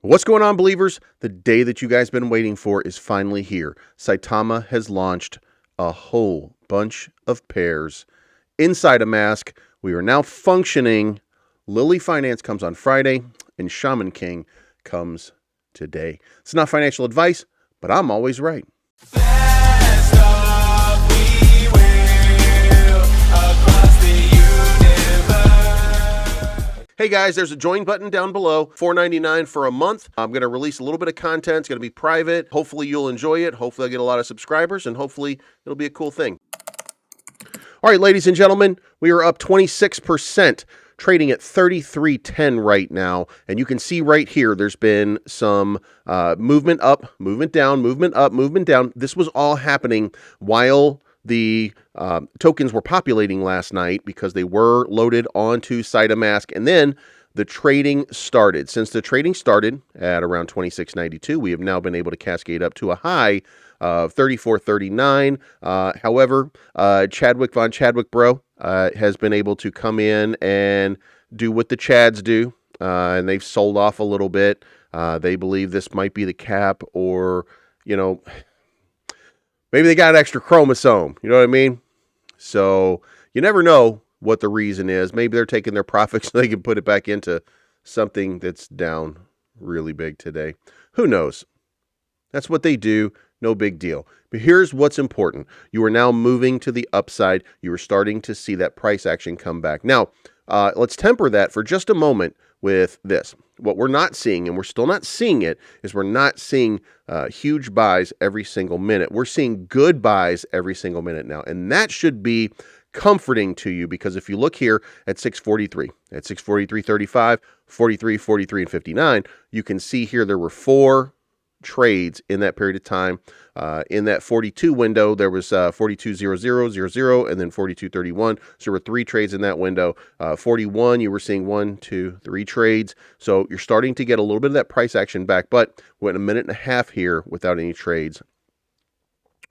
What's going on, believers? The day that you guys been waiting for is finally here. Saitama has launched a whole bunch of pairs in Saitamask. We are now functioning. Lily Finance comes on Friday, and Shaman King comes today. It's not financial advice, but I'm always right. Hey guys, there's a join button down below, $4.99 for a month. I'm going to release a little bit of content. It's going to be private. Hopefully you'll enjoy it. Hopefully I'll get a lot of subscribers, and hopefully it'll be a cool thing. All right, ladies and gentlemen, we are up 26%, trading at 33.10 right now. And you can see right here, there's been some movement up, movement down, movement up, movement down. This was all happening while the tokens were populating last night because they were loaded onto Saitamask, and then the trading started. Since the trading started at around 26.92, we have now been able to cascade up to a high of 34.39. However, Chadwick Von Chadwick Bro has been able to come in and do what the Chads do, and they've sold off a little bit. They believe this might be the cap, or, you know, maybe they got an extra chromosome, you know what I mean? So you never know what the reason is. Maybe they're taking their profits so they can put it back into something that's down really big today. Who knows? That's what they do. No big deal. But here's what's important. You are now moving to the upside. You are starting to see that price action come back. Now, let's temper that for just a moment with this. What we're not seeing, and we're still not seeing it, is we're not seeing huge buys every single minute. We're seeing good buys every single minute now. And that should be comforting to you, because if you look here at 643, at 643.35, 43, 43, and 59, you can see here there were 4 trades in that period of time. In that 42 window, there was 42.00.00 and then 42.31. So there were 3 trades in that window. 41, you were seeing 1, 2, 3 trades. So you're starting to get a little bit of that price action back, but went a minute and a half here without any trades,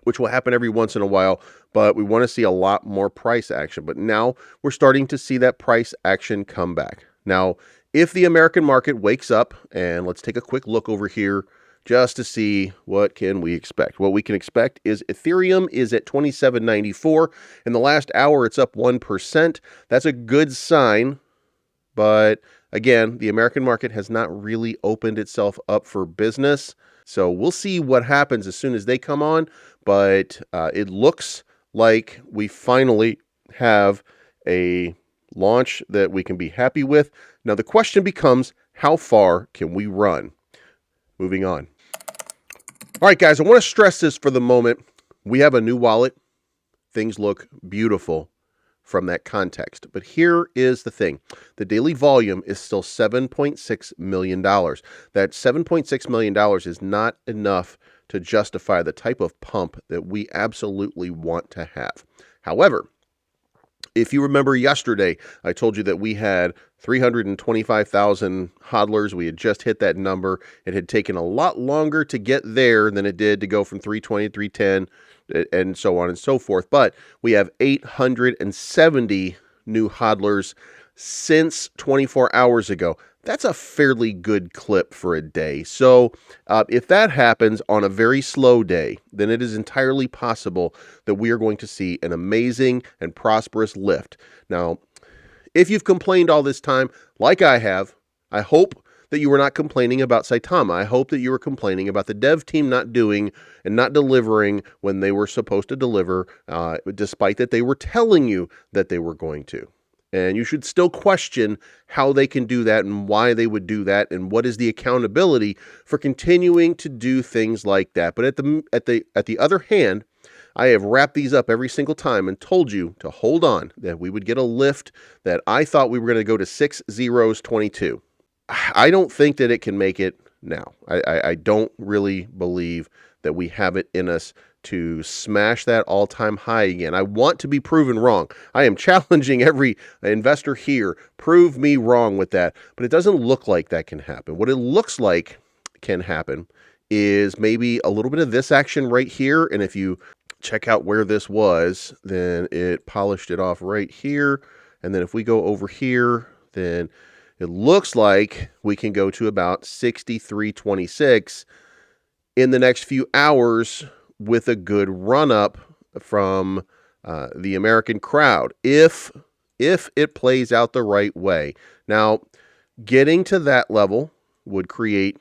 which will happen every once in a while, but we want to see a lot more price action. But now we're starting to see that price action come back. Now, if the American market wakes up, and let's take a quick look over here just to see what can we expect. What we can expect is Ethereum is at 27.94. In the last hour, it's up 1%. That's a good sign. But again, the American market has not really opened itself up for business. So we'll see what happens as soon as they come on. But it looks like we finally have a launch that we can be happy with. Now, the question becomes, how far can we run? Moving on. All right, guys, I want to stress this for the moment. We have a new wallet. Things look beautiful from that context. But here is the thing. The daily volume is still $7.6 million. That $7.6 million is not enough to justify the type of pump that we absolutely want to have. However, if you remember yesterday, I told you that we had 325,000 hodlers. We had just hit that number. It had taken a lot longer to get there than it did to go from 320 to 310 and so on and so forth. But we have 870 new hodlers since 24 hours ago. That's a fairly good clip for a day. So if that happens on a very slow day, then it is entirely possible that we are going to see an amazing and prosperous lift. Now, if you've complained all this time, like I have, I hope that you were not complaining about Saitama. I hope that you were complaining about the dev team not doing and not delivering when they were supposed to deliver, despite that they were telling you that they were going to. And you should still question how they can do that and why they would do that and what is the accountability for continuing to do things like that. But at the other hand, I have wrapped these up every single time and told you to hold on, that we would get a lift, that I thought we were going to go to 6 zeros 22. I don't think that it can make it now. I don't really believe that we have it in us to smash that all-time high again. I want to be proven wrong. I am challenging every investor here. Prove me wrong with that. But it doesn't look like that can happen. What it looks like can happen is maybe a little bit of this action right here. And if you check out where this was, then it polished it off right here. And then if we go over here, then It looks like we can go to about 63.26 in the next few hours with a good run-up from the American crowd, if it plays out the right way. Now, getting to that level would create,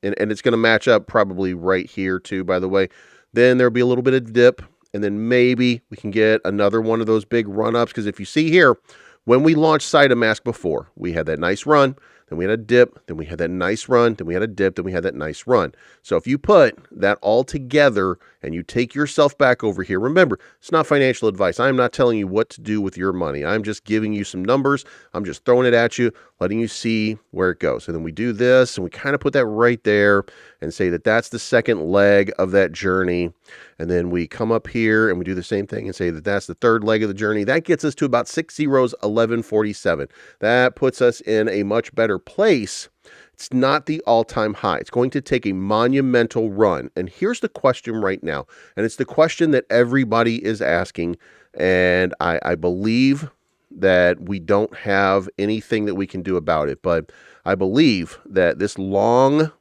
and it's going to match up probably right here too, by the way. Then there'll be a little bit of dip, and then maybe we can get another one of those big run-ups, because if you see here, when we launched Saitamask before, we had that nice run, then we had a dip, then we had that nice run, then we had a dip, then we had that nice run. So if you put that all together and you take yourself back over here, remember, it's not financial advice. I'm not telling you what to do with your money. I'm just giving you some numbers. I'm just throwing it at you, letting you see where it goes. And then we do this, and we kind of put that right there and say that that's the second leg of that journey. And then we come up here and we do the same thing and say that that's the third leg of the journey. That gets us to about 6 zeros, 1147. That puts us in a much better place. It's not the all-time high. It's going to take a monumental run. And here's the question right now. And it's the question that everybody is asking. And I believe that we don't have anything that we can do about it. But I believe that this long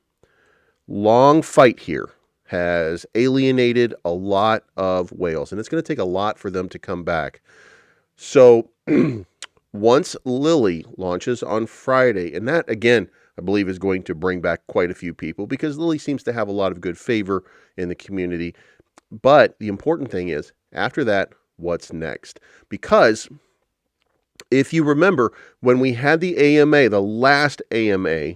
fight here has alienated a lot of whales, and it's going to take a lot for them to come back. So once Lily launches on Friday, and that, again, I believe is going to bring back quite a few people, because Lily seems to have a lot of good favor in the community. But the important thing is, after that, what's next? Because if you remember, when we had the AMA, the last AMA,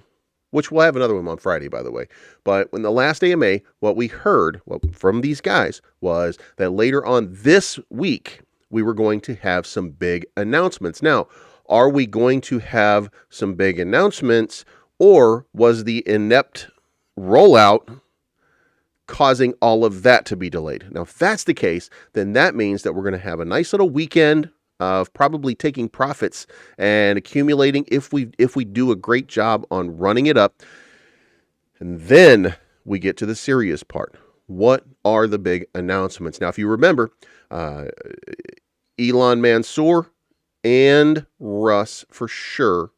which we'll have another one on Friday, by the way. But when the last AMA, what we heard from these guys was that later on this week, we were going to have some big announcements. Now, are we going to have some big announcements, or was the inept rollout causing all of that to be delayed? Now, if that's the case, then that means that we're going to have a nice little weekend of probably taking profits and accumulating if we do a great job on running it up. And then we get to the serious part. What are the big announcements? Now, if you remember, Elon Mansour and Russ for sure,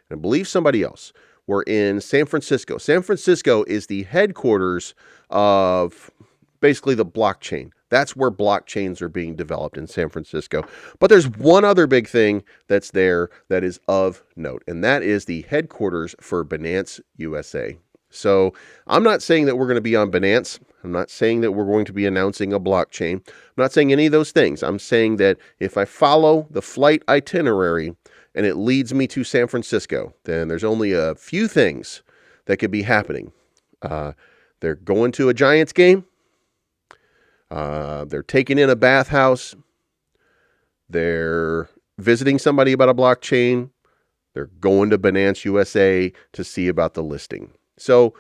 and I believe somebody else, were in San Francisco. San Francisco is the headquarters of basically the blockchain. That's where blockchains are being developed, in San Francisco. But there's one other big thing that's there that is of note, and that is the headquarters for Binance USA. So I'm not saying that we're going to be on Binance. I'm not saying that we're going to be announcing a blockchain. I'm not saying any of those things. I'm saying that if I follow the flight itinerary and it leads me to San Francisco, then there's only a few things that could be happening. They're going to a Giants game. They're taking in a bathhouse. They're visiting somebody about a blockchain. They're going to Binance USA to see about the listing. So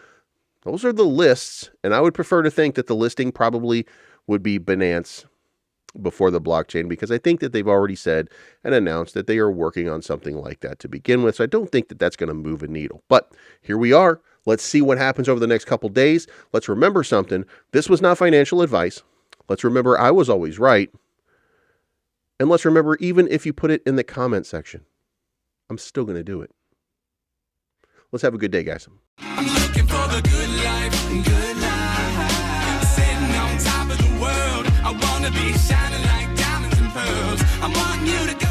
those are the lists, and I would prefer to think that the listing probably would be Binance before the blockchain, because I think that they've already said and announced that they are working on something like that to begin with. So I don't think that that's going to move a needle. But here we are. Let's see what happens over the next couple days. Let's remember something. This was not financial advice. Let's remember I was always right. And let's remember, even if you put it in the comment section, I'm still going to do it. Let's have a good day, guys. I'm looking for the good life, good life. Sitting on top of the world. I want to be shining like diamonds and pearls. I want you to go.